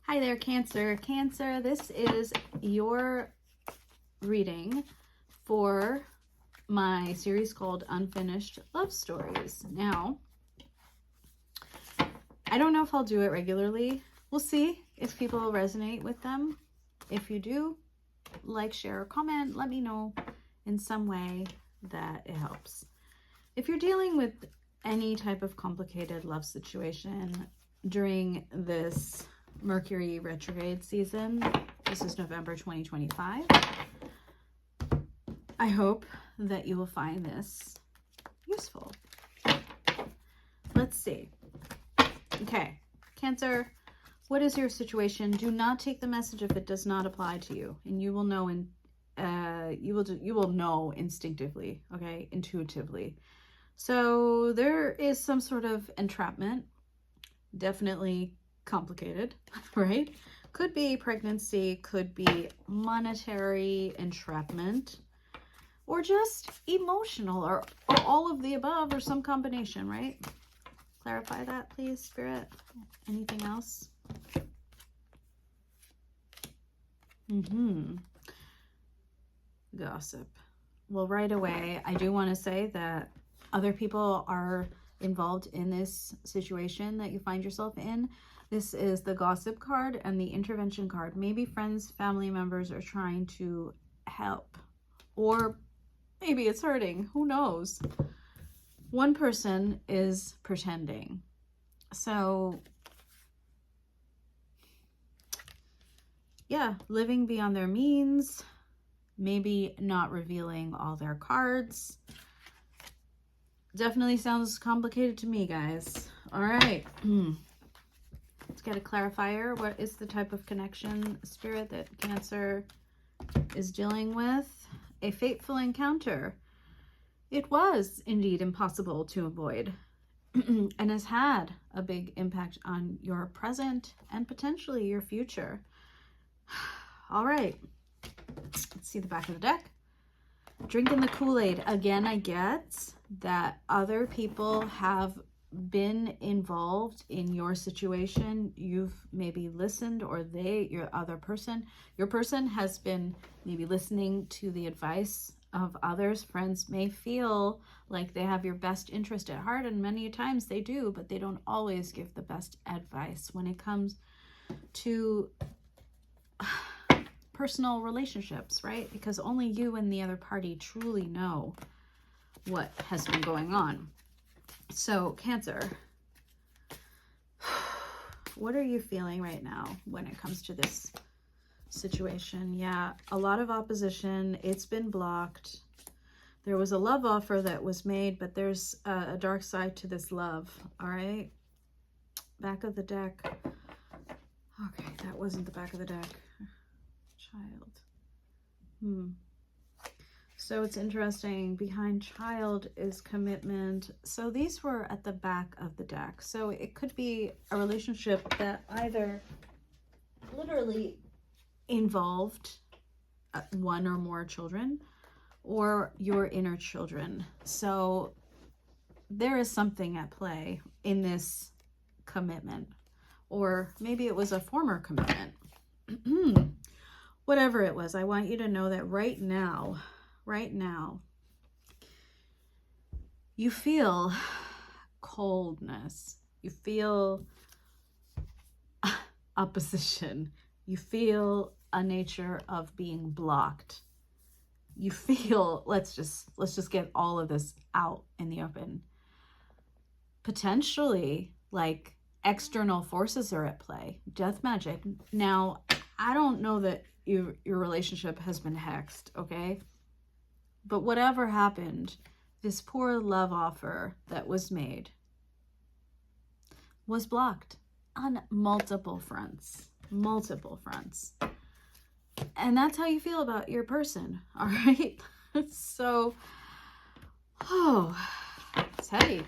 Hi there, Cancer. Cancer, this is your reading for my series called Unfinished Love Stories. Now, I don't know if I'll do it regularly. We'll see if people resonate with them. If you do, like, share, or comment, let me know in some way that it helps. If you're dealing with any type of complicated love situation during this Mercury retrograde season, this is November 2025, I hope that you will find this useful. Let's see. Okay, Cancer, what is your situation? Do not take the message if it does not apply to you, and you will know you will know instinctively, okay, intuitively. So there is some sort of entrapment, definitely complicated, right? Could be pregnancy, could be monetary entrapment, or just emotional, or all of the above, or some combination, right? Clarify that, please, Spirit. Anything else? Gossip. Well, right away, I do want to say that other people are involved in this situation that you find yourself in. This is the gossip card and the intervention card. Maybe friends, family members are trying to help, or maybe it's hurting. Who knows? One person is pretending. So, yeah, living beyond their means, maybe not revealing all their cards. Definitely sounds complicated to me, guys. All right. Let's get a clarifier. What is the type of connection, Spirit, that Cancer is dealing with? A fateful encounter. It was indeed impossible to avoid and has had a big impact on your present and potentially your future. All right. Let's see the back of the deck. Drinking the Kool-Aid. Again, I get that other people have been involved in your situation. You've maybe listened, or your person has been maybe listening to the advice of others. Friends may feel like they have your best interest at heart, and many times they do, but they don't always give the best advice when it comes to personal relationships, right? Because only you and the other party truly know what has been going on. So, Cancer, what are you feeling right now when it comes to this situation? Yeah, a lot of opposition. It's been blocked. There was a love offer that was made, but there's a dark side to this love. All right. Back of the deck. Okay, that wasn't the back of the deck. Child. So it's interesting. Behind child is commitment. So these were at the back of the deck. So it could be a relationship that either literally involved one or more children, or your inner children. So there is something at play in this commitment, or maybe it was a former commitment. Whatever it was, I want you to know that right now, you feel coldness. You feel opposition. You feel a nature of being blocked. You feel, let's just get all of this out in the open. Potentially, like, external forces are at play. Death magic. Now, I don't know that your relationship has been hexed, okay? But whatever happened, this poor love offer that was made was blocked on multiple fronts. And that's how you feel about your person, all right? So, it's heavy.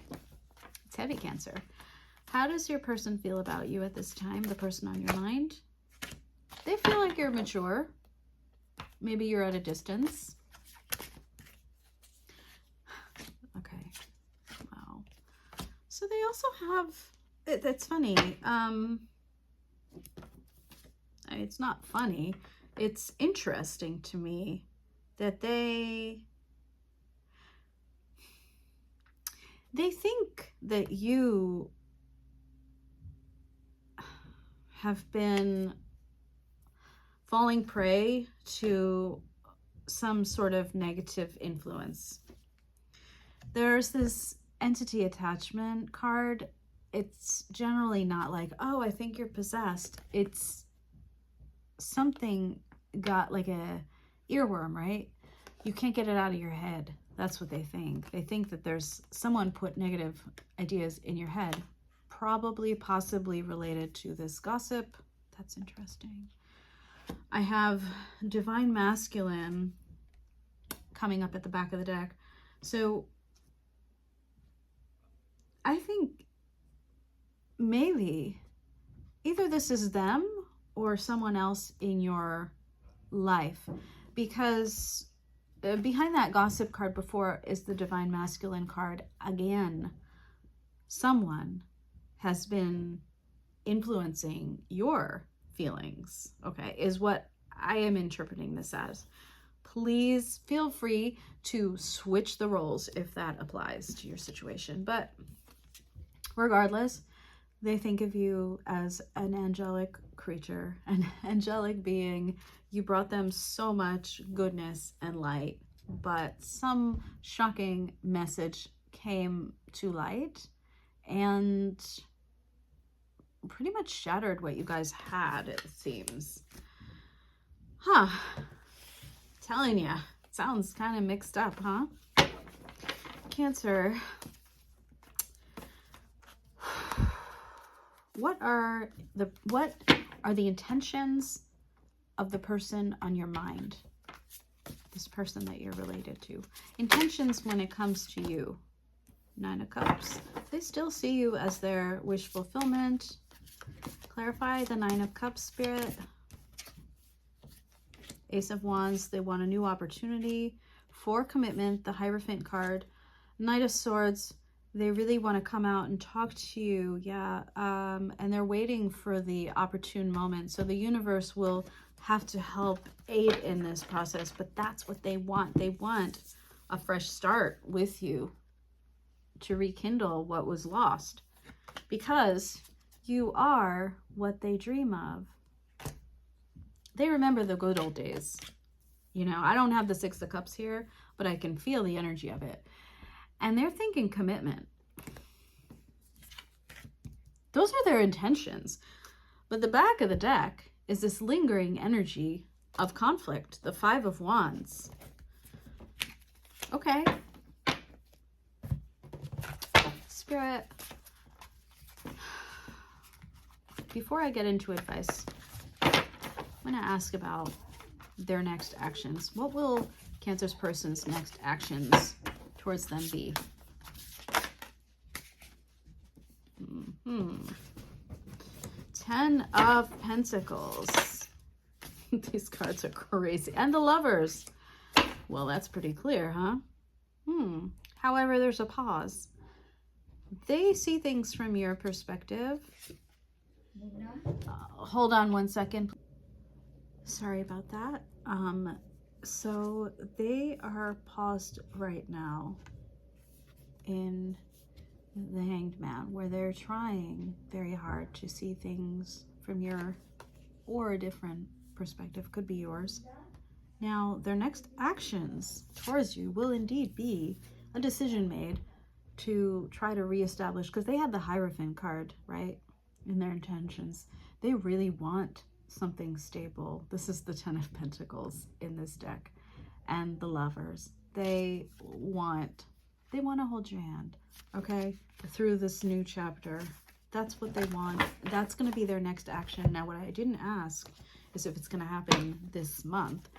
It's heavy, Cancer. How does your person feel about you at this time, the person on your mind? They feel like you're mature. Maybe you're at a distance. Okay. Wow. So they also have, that's funny. it's not funny. It's interesting to me that they think that you have been falling prey to some sort of negative influence. There's this entity attachment card. It's generally not like, oh, I think you're possessed. It's something got like a earworm, right? You can't get it out of your head. That's what they think. They think that there's someone put negative ideas in your head, probably, possibly related to this gossip. That's interesting. I have Divine Masculine coming up at the back of the deck. So I think maybe either this is them or someone else in your life, because behind that gossip card before is the Divine Masculine card. Again, someone has been influencing your feelings, okay, is what I am interpreting this as. Please feel free to switch the roles if that applies to your situation. But regardless, they think of you as an angelic creature, an angelic being. You brought them so much goodness and light, but some shocking message came to light and pretty much shattered what you guys had, it seems. Huh. Telling you, sounds kind of mixed up, huh? Cancer. What are the intentions of the person on your mind? This person that you're related to. Intentions when it comes to you. 9 of Cups. They still see you as their wish fulfillment. Clarify the 9 of Cups, Spirit. Ace of Wands. They want a new opportunity for commitment. The Hierophant card. Knight of Swords. They really want to come out and talk to you. Yeah. And they're waiting for the opportune moment. So the universe will have to help aid in this process, but that's what they want. They want a fresh start with you to rekindle what was lost, because you are what they dream of. They remember the good old days. You know, I don't have the 6 of Cups here, but I can feel the energy of it. And they're thinking commitment. Those are their intentions. But the back of the deck is this lingering energy of conflict. The 5 of Wands. Okay. Spirit. Before I get into advice, I'm going to ask about their next actions. What will Cancer's person's next actions towards them be? 10 of Pentacles. These cards are crazy. And the Lovers. Well, that's pretty clear, huh? However, there's a pause. They see things from your perspective. Hold on one second. Sorry about that. So they are paused right now in the Hanged Man, where they're trying very hard to see things from your or a different perspective, could be yours. Now, their next actions towards you will indeed be a decision made to try to reestablish, because they had the Hierophant card, right, in their intentions. They really want something stable. This is the 10 of Pentacles in this deck. And the Lovers. They want to hold your hand, okay, through this new chapter. That's what they want. That's going to be their next action. Now, what I didn't ask is if it's going to happen this month.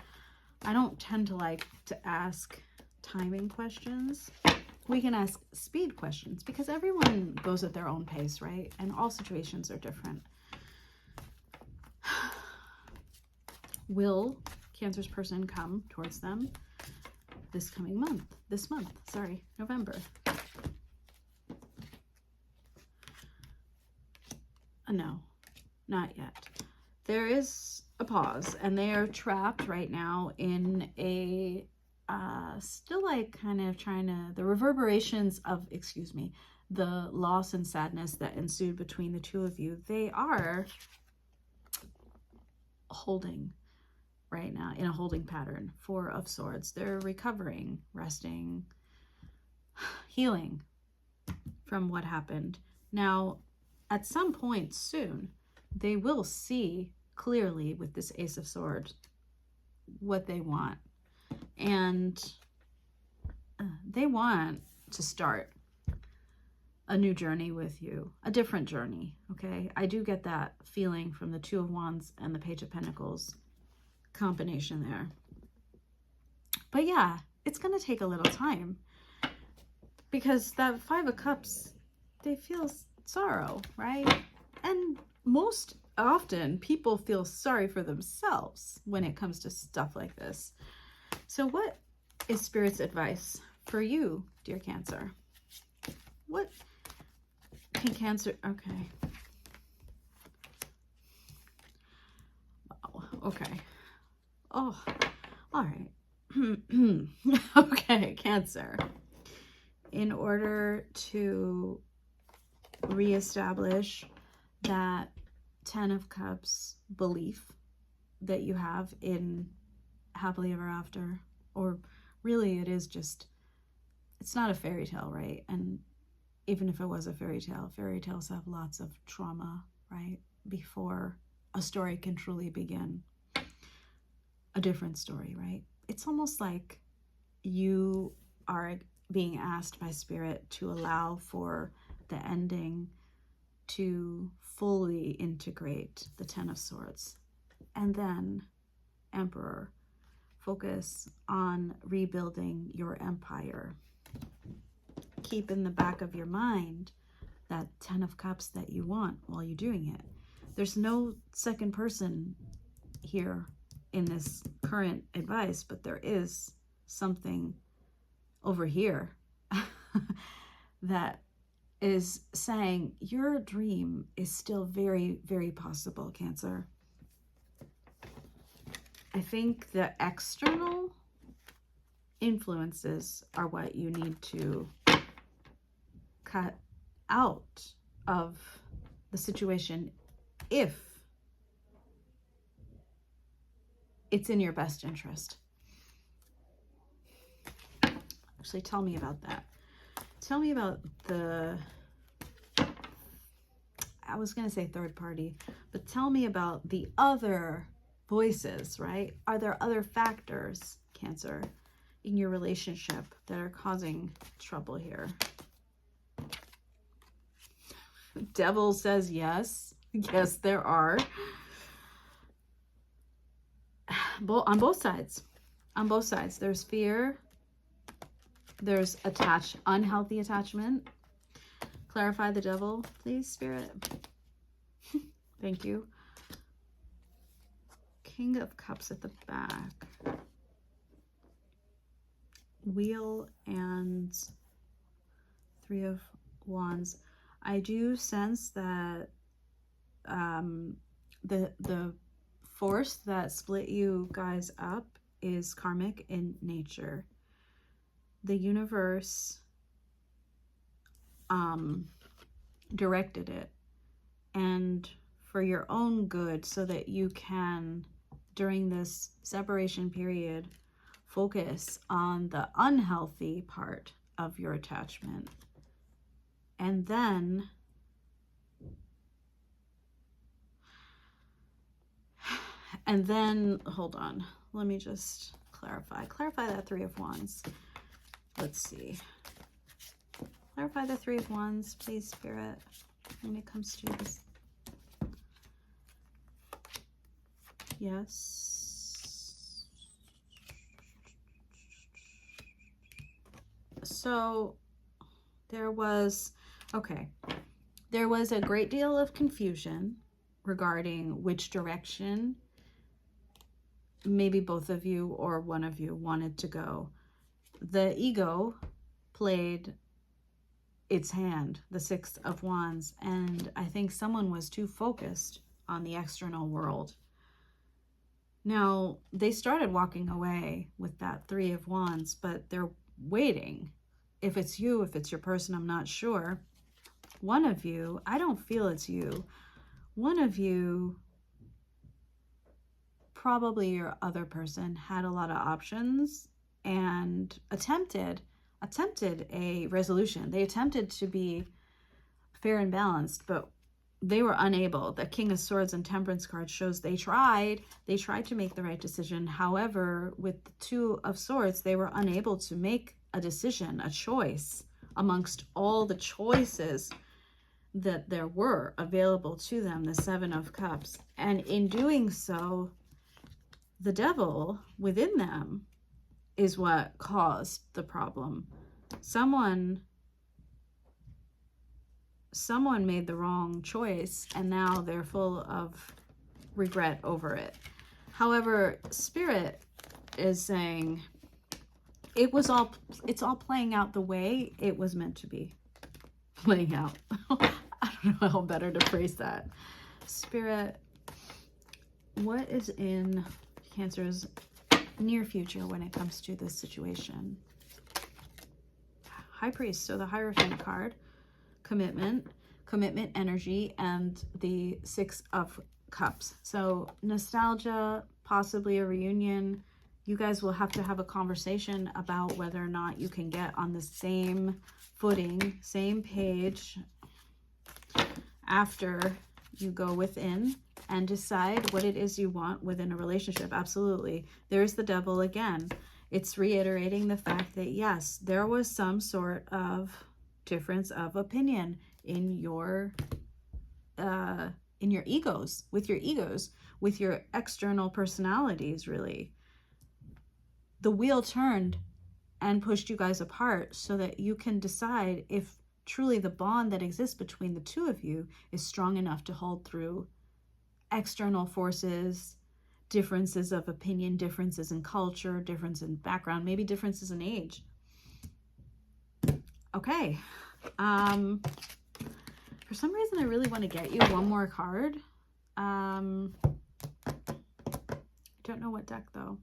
I don't tend to like to ask timing questions. We can ask speed questions because everyone goes at their own pace, right? And all situations are different. Will Cancer's person come towards them this coming month? November. No, not yet. there is a pause, and they are trapped right now in a still like kind of trying to, the reverberations of, excuse me, the loss and sadness that ensued between the two of you, they are holding right now in a holding pattern. Four of Swords. They're recovering, resting, healing from what happened. Now, at some point soon, they will see clearly with this Ace of Swords what they want. And they want to start a new journey with you, a different journey, okay? I do get that feeling from the Two of Wands and the Page of Pentacles combination there. But yeah, it's going to take a little time, because that Five of Cups, they feel sorrow, right? And most often people feel sorry for themselves when it comes to stuff like this. So what is Spirit's advice for you, dear Cancer? What can Cancer, okay. Wow, okay. Oh, all right. Okay, Cancer. In order to reestablish that 10 of Cups belief that you have in happily ever after, or really it is just, it's not a fairy tale, right? And even if it was a fairy tales have lots of trauma, right? Before a story can truly begin. A different story, right? It's almost like you are being asked by Spirit to allow for the ending to fully integrate the 10 of Swords. And then, Emperor, focus on rebuilding your empire. Keep in the back of your mind that 10 of Cups that you want while you're doing it. There's no second person here in this current advice, but there is something over here that is saying your dream is still very, very possible, Cancer. I think the external influences are what you need to cut out of the situation if it's in your best interest. Actually, tell me about that. Tell me about the, I was going to say third party, but tell me about the other voices, right? Are there other factors, Cancer, in your relationship that are causing trouble here? Devil says yes. Yes, there are. On both sides. On both sides. There's fear. There's unhealthy attachment. Clarify the Devil, please, Spirit. Thank you. King of Cups at the back. Wheel and Three of Wands. I do sense that the force that split you guys up is karmic in nature. The universe directed it, and for your own good, so that you can, during this separation period, focus on the unhealthy part of your attachment. And then hold on, let me just clarify that Three of Wands. Let's see, clarify the Three of Wands, please, Spirit, when it comes to this. Yes. So there was a great deal of confusion regarding which direction maybe both of you or one of you wanted to go. The ego played its hand, the Six of Wands, and I think someone was too focused on the external world. Now, they started walking away with that Three of Wands, but they're waiting. If it's you, if it's your person, I'm not sure. One of you, I don't feel it's you. One of you, probably your other person, had a lot of options and attempted a resolution. They attempted to be fair and balanced, but they were unable. The King of Swords and Temperance card shows they tried to make the right decision. However, with the Two of Swords, they were unable to make a decision, a choice amongst all the choices that there were available to them, the Seven of Cups. And in doing so, the devil within them is what caused the problem. Someone made the wrong choice, and now they're full of regret over it. However, Spirit is saying it's all playing out the way it was meant to be playing out. I don't know how better to phrase that. Spirit, what is in Cancer's near future when it comes to this situation? High Priest, so the Hierophant card, commitment energy, and the Six of Cups. So nostalgia, possibly a reunion. You guys will have to have a conversation about whether or not you can get on the same footing, same page, after you go within and decide what it is you want within a relationship. Absolutely. There's the devil again. It's reiterating the fact that, yes, there was some sort of difference of opinion in your egos, with your external personalities, really. The wheel turned and pushed you guys apart so that you can decide if truly the bond that exists between the two of you is strong enough to hold through external forces, differences of opinion, differences in culture, difference in background, maybe differences in age. Okay. For some reason, I really want to get you one more card. I don't know what deck, though.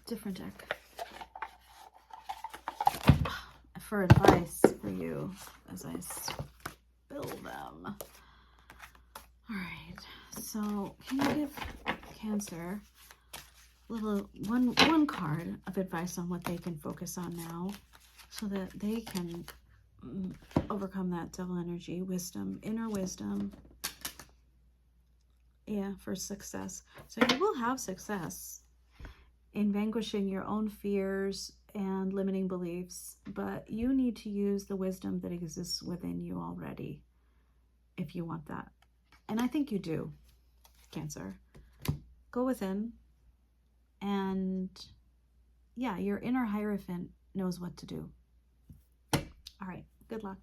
Different deck. For advice for you as I spill them. All right. So, can you give Cancer one card of advice on what they can focus on now so that they can overcome that devil energy? Wisdom, inner wisdom. Yeah, for success. So you will have success in vanquishing your own fears and limiting beliefs, but you need to use the wisdom that exists within you already if you want that. And I think you do, Cancer. Go within, and yeah, your inner Hierophant knows what to do. All right, good luck.